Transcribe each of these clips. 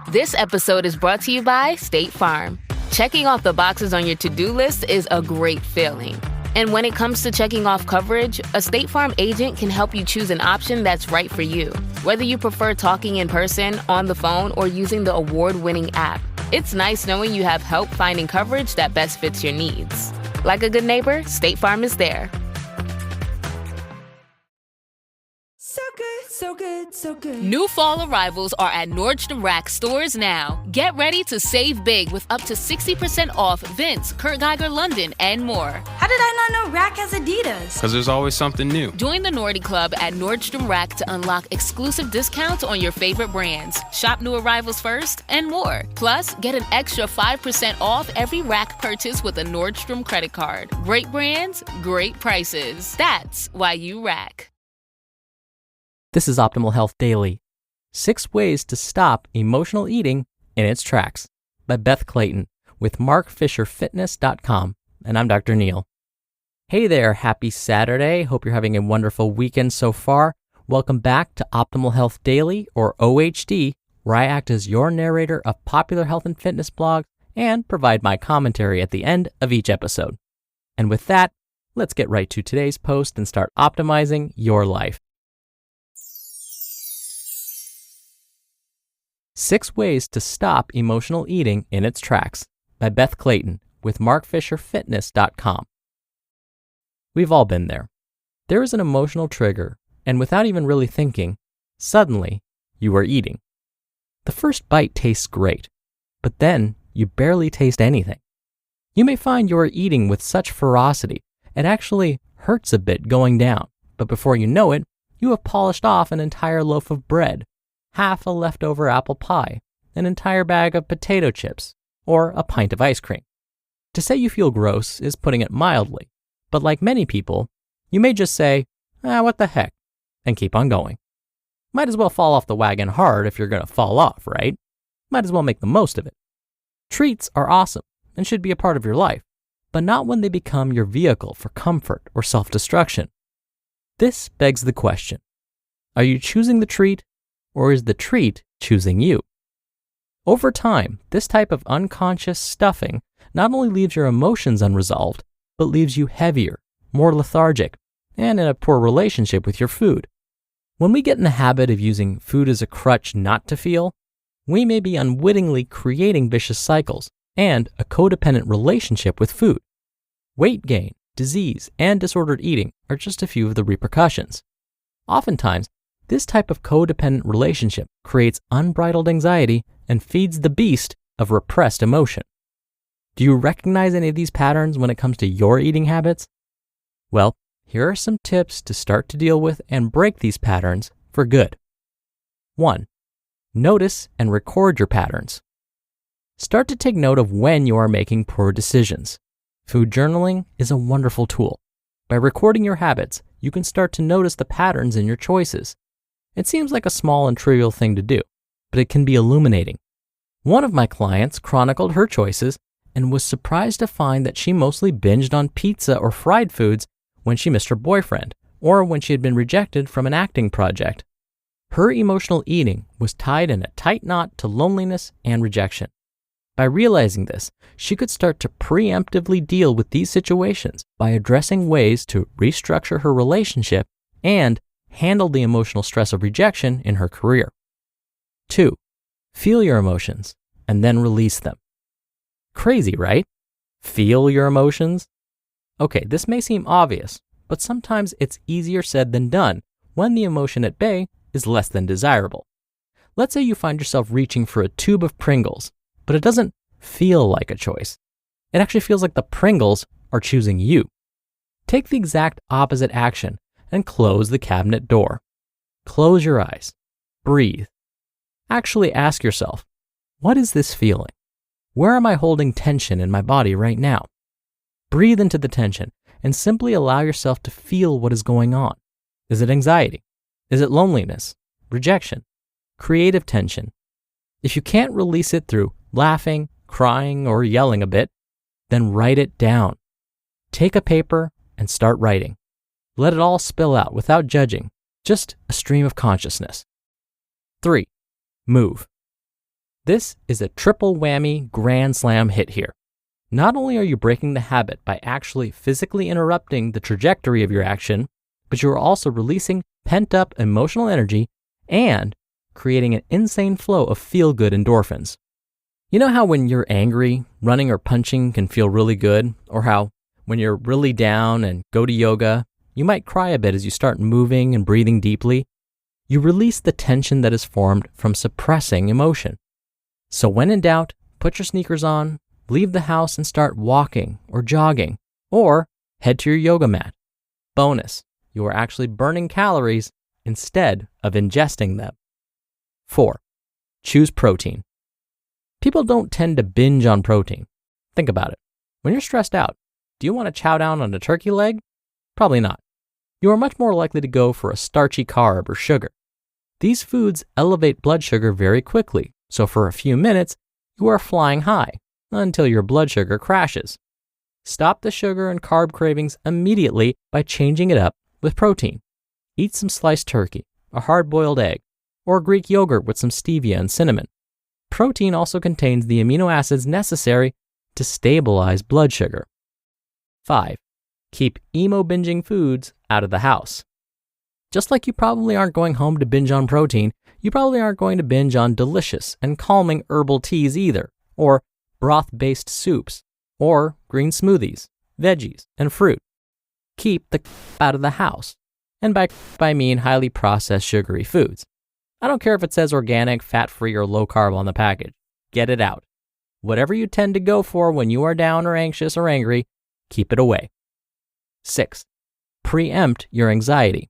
This episode is brought to you by State Farm. Checking off the boxes on your to-do list is a great feeling. And when it comes to checking off coverage, a State Farm agent can help you choose an option that's right for you. Whether you prefer talking in person, on the phone, or using the award-winning app, it's nice knowing you have help finding coverage that best fits your needs. Like a good neighbor, State Farm is there. So good, so good, so good. New fall arrivals are at Nordstrom Rack stores now. Get ready to save big with up to 60% off Vince, Kurt Geiger London, and more. How did I not know Rack has Adidas? Because there's always something new. Join the Nordy Club at Nordstrom Rack to unlock exclusive discounts on your favorite brands. Shop new arrivals first and more. Plus, get an extra 5% off every Rack purchase with a Nordstrom credit card. Great brands, great prices. That's why you Rack. This is Optimal Health Daily. 6 Ways to Stop Emotional Eating in Its Tracks by Beth Clayton with markfisherfitness.com. And I'm Dr. Neil. Hey there, happy Saturday. Hope you're having a wonderful weekend so far. Welcome back to Optimal Health Daily, or OHD, where I act as your narrator of popular health and fitness blogs and provide my commentary at the end of each episode. And with that, let's get right to today's post and start optimizing your life. 6 Ways to Stop Emotional Eating in Its Tracks by Beth Clayton with markfisherfitness.com. We've all been there. There is an emotional trigger, and without even really thinking, suddenly you are eating. The first bite tastes great, but then you barely taste anything. You may find you are eating with such ferocity, it actually hurts a bit going down, but before you know it, you have polished off an entire loaf of bread, half a leftover apple pie, an entire bag of potato chips, or a pint of ice cream. To say you feel gross is putting it mildly, but like many people, you may just say, what the heck, and keep on going. Might as well fall off the wagon hard if you're going to fall off, right? Might as well make the most of it. Treats are awesome and should be a part of your life, but not when they become your vehicle for comfort or self-destruction. This begs the question, are you choosing the treat, or is the treat choosing you? Over time, this type of unconscious stuffing not only leaves your emotions unresolved, but leaves you heavier, more lethargic, and in a poor relationship with your food. When we get in the habit of using food as a crutch not to feel, we may be unwittingly creating vicious cycles and a codependent relationship with food. Weight gain, disease, and disordered eating are just a few of the repercussions. Oftentimes, this type of codependent relationship creates unbridled anxiety and feeds the beast of repressed emotion. Do you recognize any of these patterns when it comes to your eating habits? Well, here are some tips to start to deal with and break these patterns for good. 1. Notice and record your patterns. Start to take note of when you are making poor decisions. Food journaling is a wonderful tool. By recording your habits, you can start to notice the patterns in your choices. It seems like a small and trivial thing to do, but it can be illuminating. One of my clients chronicled her choices and was surprised to find that she mostly binged on pizza or fried foods when she missed her boyfriend or when she had been rejected from an acting project. Her emotional eating was tied in a tight knot to loneliness and rejection. By realizing this, she could start to preemptively deal with these situations by addressing ways to restructure her relationship and handle the emotional stress of rejection in her career. 2. Feel your emotions and then release them. Crazy, right? Feel your emotions? Okay, this may seem obvious, but sometimes it's easier said than done when the emotion at bay is less than desirable. Let's say you find yourself reaching for a tube of Pringles, but it doesn't feel like a choice. It actually feels like the Pringles are choosing you. Take the exact opposite action and close the cabinet door. Close your eyes. Breathe. Actually ask yourself, what is this feeling? Where am I holding tension in my body right now? Breathe into the tension and simply allow yourself to feel what is going on. Is it anxiety? Is it loneliness? Rejection? Creative tension? If you can't release it through laughing, crying, or yelling a bit, then write it down. Take a paper and start writing. Let it all spill out without judging, just a stream of consciousness. 3. Move. This is a triple whammy grand slam hit here. Not only are you breaking the habit by actually physically interrupting the trajectory of your action, but you are also releasing pent-up emotional energy and creating an insane flow of feel-good endorphins. You know how when you're angry, running or punching can feel really good, or how when you're really down and go to yoga, you might cry a bit as you start moving and breathing deeply? You release the tension that is formed from suppressing emotion. So when in doubt, put your sneakers on, leave the house and start walking or jogging, or head to your yoga mat. Bonus, you are actually burning calories instead of ingesting them. 4. Choose protein. People don't tend to binge on protein. Think about it. When you're stressed out, do you want to chow down on a turkey leg? Probably not. You are much more likely to go for a starchy carb or sugar. These foods elevate blood sugar very quickly, so for a few minutes, you are flying high until your blood sugar crashes. Stop the sugar and carb cravings immediately by changing it up with protein. Eat some sliced turkey, a hard-boiled egg, or Greek yogurt with some stevia and cinnamon. Protein also contains the amino acids necessary to stabilize blood sugar. 5. Keep emo-binging foods out of the house. Just like you probably aren't going home to binge on protein, you probably aren't going to binge on delicious and calming herbal teas either, or broth-based soups, or green smoothies, veggies, and fruit. Keep the out of the house. And by I mean highly processed sugary foods. I don't care if it says organic, fat-free, or low-carb on the package. Get it out. Whatever you tend to go for when you are down or anxious or angry, keep it away. 6. Preempt your anxiety.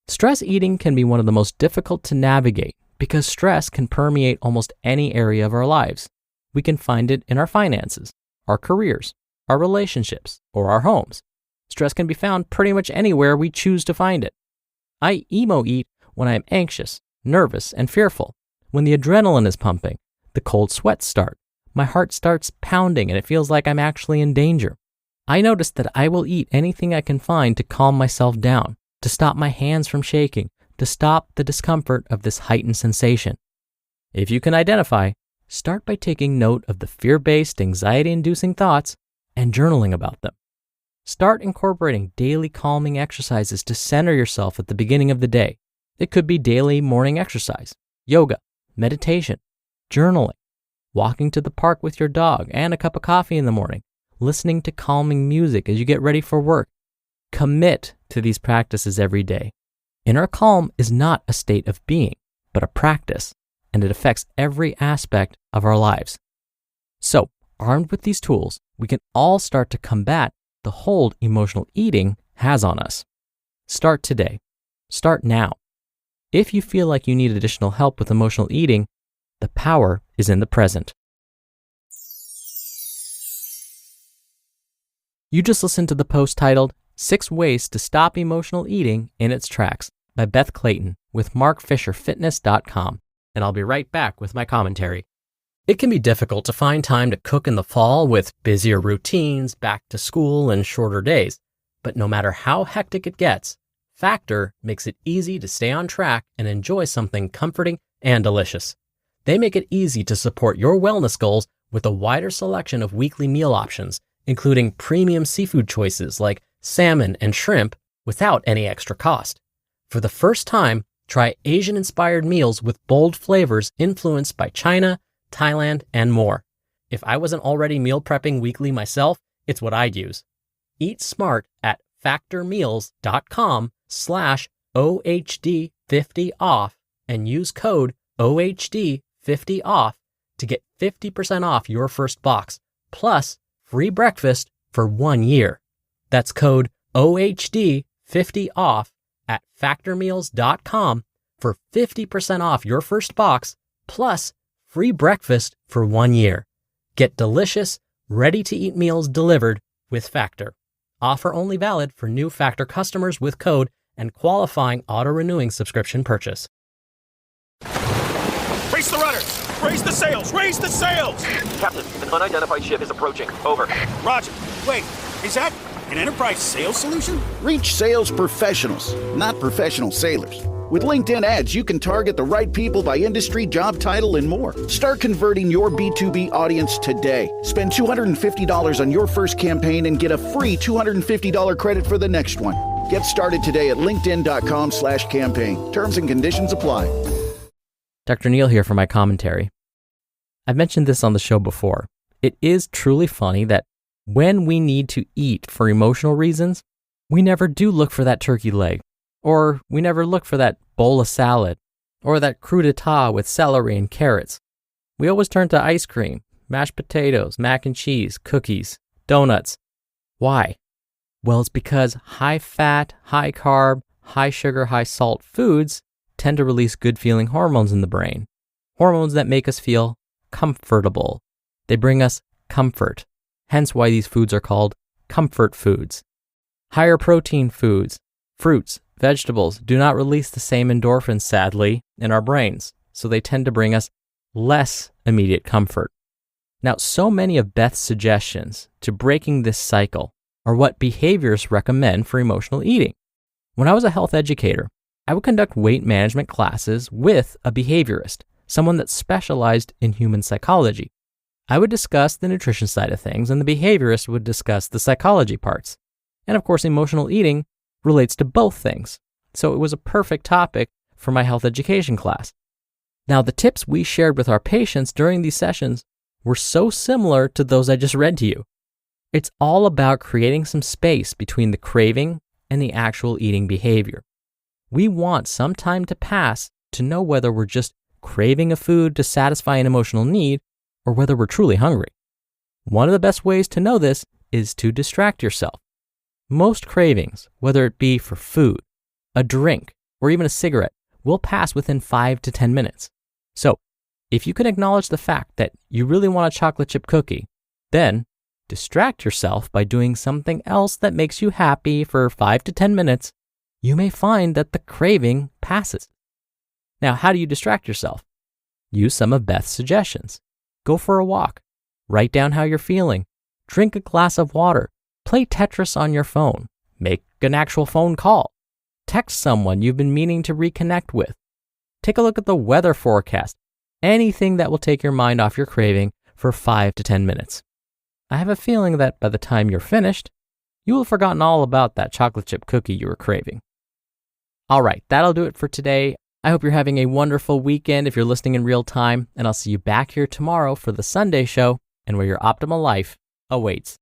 Stress eating can be one of the most difficult to navigate because stress can permeate almost any area of our lives. We can find it in our finances, our careers, our relationships, or our homes. Stress can be found pretty much anywhere we choose to find it. I emo eat when I am anxious, nervous, and fearful, when the adrenaline is pumping, the cold sweats start, my heart starts pounding, and it feels like I'm actually in danger. I notice that I will eat anything I can find to calm myself down, to stop my hands from shaking, to stop the discomfort of this heightened sensation. If you can identify, start by taking note of the fear-based, anxiety-inducing thoughts and journaling about them. Start incorporating daily calming exercises to center yourself at the beginning of the day. It could be daily morning exercise, yoga, meditation, journaling, walking to the park with your dog and a cup of coffee in the morning, listening to calming music as you get ready for work. Commit to these practices every day. Inner calm is not a state of being, but a practice, and it affects every aspect of our lives. So, armed with these tools, we can all start to combat the hold emotional eating has on us. Start today. Start now. If you feel like you need additional help with emotional eating, the power is in the present. You just listened to the post titled 6 Ways to Stop Emotional Eating in Its Tracks by Beth Clayton with markfisherfitness.com, and I'll be right back with my commentary. It can be difficult to find time to cook in the fall with busier routines, back to school, and shorter days. But no matter how hectic it gets, Factor makes it easy to stay on track and enjoy something comforting and delicious. They make it easy to support your wellness goals with a wider selection of weekly meal options, including premium seafood choices like salmon and shrimp without any extra cost. For the first time, try Asian-inspired meals with bold flavors influenced by China, Thailand, and more. If I wasn't already meal prepping weekly myself, it's what I'd use. Eat smart at factormeals.com/OHD50off and use code OHD50off to get 50% off your first box, plus free breakfast for 1 year. That's code OHD50off at factormeals.com for 50% off your first box, plus free breakfast for 1 year. Get delicious, ready-to-eat meals delivered with Factor. Offer only valid for new Factor customers with code and qualifying auto-renewing subscription purchase. Raise the rudders! Raise the sails! Raise the sails! Captain, an unidentified ship is approaching. Over. Roger. Wait, is that an enterprise sales solution? Reach sales professionals, not professional sailors. With LinkedIn ads, you can target the right people by industry, job title, and more. Start converting your B2B audience today. Spend $250 on your first campaign and get a free $250 credit for the next one. Get started today at linkedin.com/campaign. Terms and conditions apply. Dr. Neal here for my commentary. I've mentioned this on the show before. It is truly funny that when we need to eat for emotional reasons, we never do look for that turkey leg, or we never look for that bowl of salad, or that crudité with celery and carrots. We always turn to ice cream, mashed potatoes, mac and cheese, cookies, donuts. Why? Well, it's because high fat, high carb, high sugar, high salt foods tend to release good feeling hormones in the brain. Hormones that make us feel comfortable. They bring us comfort. Hence why these foods are called comfort foods. Higher protein foods, fruits, vegetables do not release the same endorphins, sadly, in our brains, so they tend to bring us less immediate comfort. Now, so many of Beth's suggestions to breaking this cycle are what behaviorists recommend for emotional eating. When I was a health educator, I would conduct weight management classes with a behaviorist, someone that specialized in human psychology. I would discuss the nutrition side of things, and the behaviorist would discuss the psychology parts. And of course, emotional eating relates to both things. So it was a perfect topic for my health education class. Now, the tips we shared with our patients during these sessions were so similar to those I just read to you. It's all about creating some space between the craving and the actual eating behavior. We want some time to pass to know whether we're just craving a food to satisfy an emotional need or whether we're truly hungry. One of the best ways to know this is to distract yourself. Most cravings, whether it be for food, a drink, or even a cigarette, will pass within 5 to 10 minutes. So, if you can acknowledge the fact that you really want a chocolate chip cookie, then distract yourself by doing something else that makes you happy for 5 to 10 minutes, you may find that the craving passes. Now, how do you distract yourself? Use some of Beth's suggestions. Go for a walk. Write down how you're feeling. Drink a glass of water. Play Tetris on your phone. Make an actual phone call. Text someone you've been meaning to reconnect with. Take a look at the weather forecast. Anything that will take your mind off your craving for 5 to 10 minutes. I have a feeling that by the time you're finished, you will have forgotten all about that chocolate chip cookie you were craving. All right, that'll do it for today. I hope you're having a wonderful weekend if you're listening in real time, and I'll see you back here tomorrow for the Sunday show and where your optimal life awaits.